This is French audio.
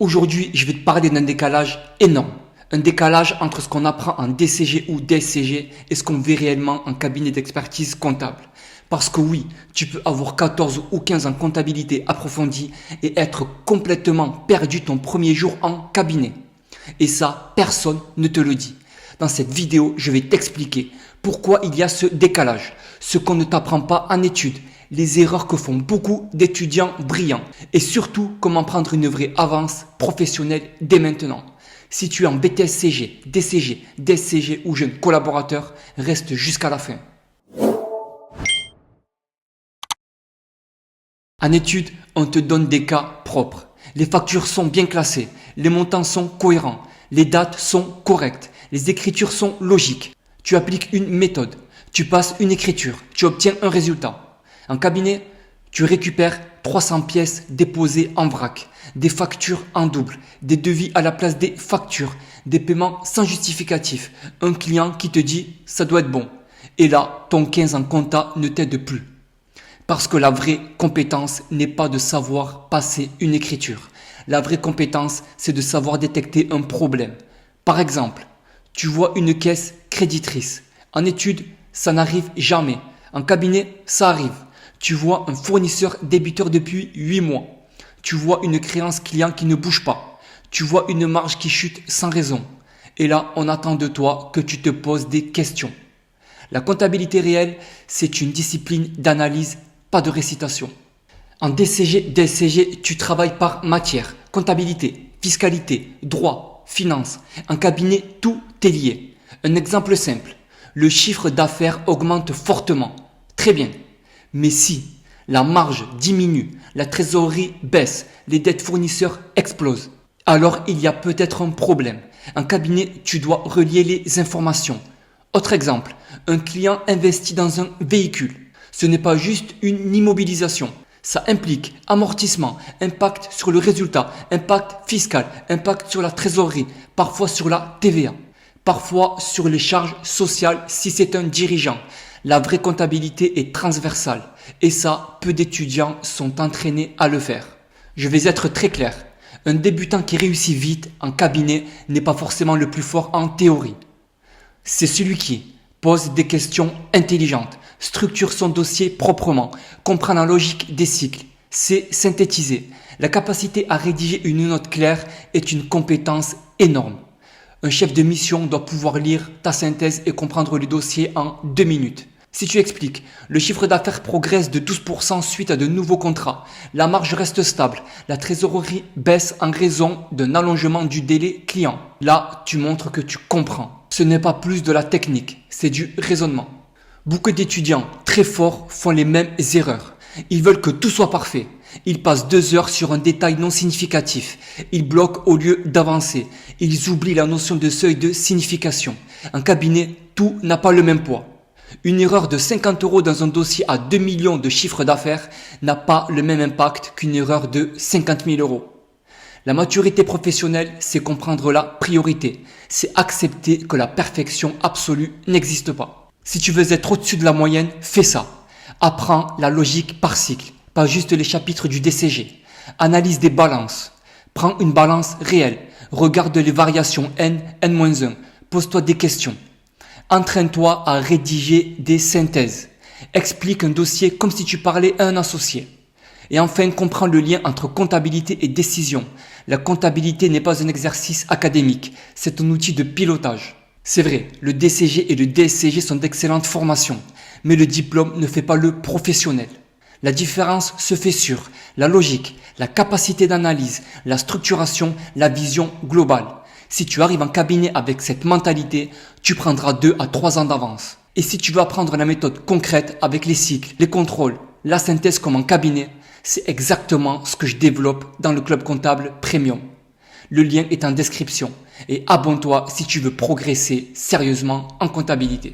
Aujourd'hui, je vais te parler d'un décalage énorme. Un décalage entre ce qu'on apprend en DCG ou DSCG et ce qu'on vit réellement en cabinet d'expertise comptable. Parce que oui, tu peux avoir 14 ou 15 en comptabilité approfondie et être complètement perdu ton premier jour en cabinet. Et ça, personne ne te le dit. Dans cette vidéo, je vais t'expliquer pourquoi il y a ce décalage, ce qu'on ne t'apprend pas en études, les erreurs que font beaucoup d'étudiants brillants et surtout comment prendre une vraie avance professionnelle dès maintenant. Si tu es en BTS-CG, DCG, DSCG ou jeune collaborateur, reste jusqu'à la fin. En études, on te donne des cas propres. Les factures sont bien classées, les montants sont cohérents, les dates sont correctes, les écritures sont logiques. Tu appliques une méthode, tu passes une écriture, tu obtiens un résultat. En cabinet, tu récupères 300 pièces déposées en vrac, des factures en double, des devis à la place des factures, des paiements sans justificatif, un client qui te dit « ça doit être bon ». Et là, ton 15 en compta ne t'aide plus. Parce que la vraie compétence n'est pas de savoir passer une écriture. La vraie compétence, c'est de savoir détecter un problème. Par exemple, tu vois une caisse créditrice. En études, ça n'arrive jamais. En cabinet, ça arrive. Tu vois un fournisseur débiteur depuis 8 mois. Tu vois une créance client qui ne bouge pas. Tu vois une marge qui chute sans raison. Et là, on attend de toi que tu te poses des questions. La comptabilité réelle, c'est une discipline d'analyse, pas de récitation. En DCG, DSCG, tu travailles par matière, comptabilité, fiscalité, droit, finance. En cabinet, tout est lié. Un exemple simple. Le chiffre d'affaires augmente fortement. Très bien. Mais si la marge diminue, la trésorerie baisse, les dettes fournisseurs explosent, alors il y a peut-être un problème. En cabinet, tu dois relier les informations. Autre exemple, un client investit dans un véhicule. Ce n'est pas juste une immobilisation. Ça implique amortissement, impact sur le résultat, impact fiscal, impact sur la trésorerie, parfois sur la TVA, parfois sur les charges sociales si c'est un dirigeant. La vraie comptabilité est transversale et ça, peu d'étudiants sont entraînés à le faire. Je vais être très clair. Un débutant qui réussit vite en cabinet n'est pas forcément le plus fort en théorie. C'est celui qui pose des questions intelligentes, structure son dossier proprement, comprend la logique des cycles, sait synthétiser. La capacité à rédiger une note claire est une compétence énorme. Un chef de mission doit pouvoir lire ta synthèse et comprendre le dossier en 2 minutes. Si tu expliques, le chiffre d'affaires progresse de 12% suite à de nouveaux contrats, la marge reste stable, la trésorerie baisse en raison d'un allongement du délai client. Là, tu montres que tu comprends. Ce n'est pas plus de la technique, c'est du raisonnement. Beaucoup d'étudiants très forts font les mêmes erreurs. Ils veulent que tout soit parfait. Ils passent 2 heures sur un détail non significatif. Ils bloquent au lieu d'avancer. Ils oublient la notion de seuil de signification. En cabinet, tout n'a pas le même poids. Une erreur de 50 € dans un dossier à 2 millions de chiffre d'affaires n'a pas le même impact qu'une erreur de 50 000 €. La maturité professionnelle, c'est comprendre la priorité. C'est accepter que la perfection absolue n'existe pas. Si tu veux être au-dessus de la moyenne, fais ça. Apprends la logique par cycle, pas juste les chapitres du DCG. Analyse des balances. Prends une balance réelle. Regarde les variations N, N-1. Pose-toi des questions. Entraîne-toi à rédiger des synthèses. Explique un dossier comme si tu parlais à un associé. Et enfin, comprends le lien entre comptabilité et décision. La comptabilité n'est pas un exercice académique, c'est un outil de pilotage. C'est vrai, le DCG et le DSCG sont d'excellentes formations, mais le diplôme ne fait pas le professionnel. La différence se fait sur la logique, la capacité d'analyse, la structuration, la vision globale. Si tu arrives en cabinet avec cette mentalité, tu prendras 2 à 3 ans d'avance. Et si tu veux apprendre la méthode concrète avec les cycles, les contrôles, la synthèse comme en cabinet, c'est exactement ce que je développe dans le club comptable Premium. Le lien est en description et abonne-toi si tu veux progresser sérieusement en comptabilité.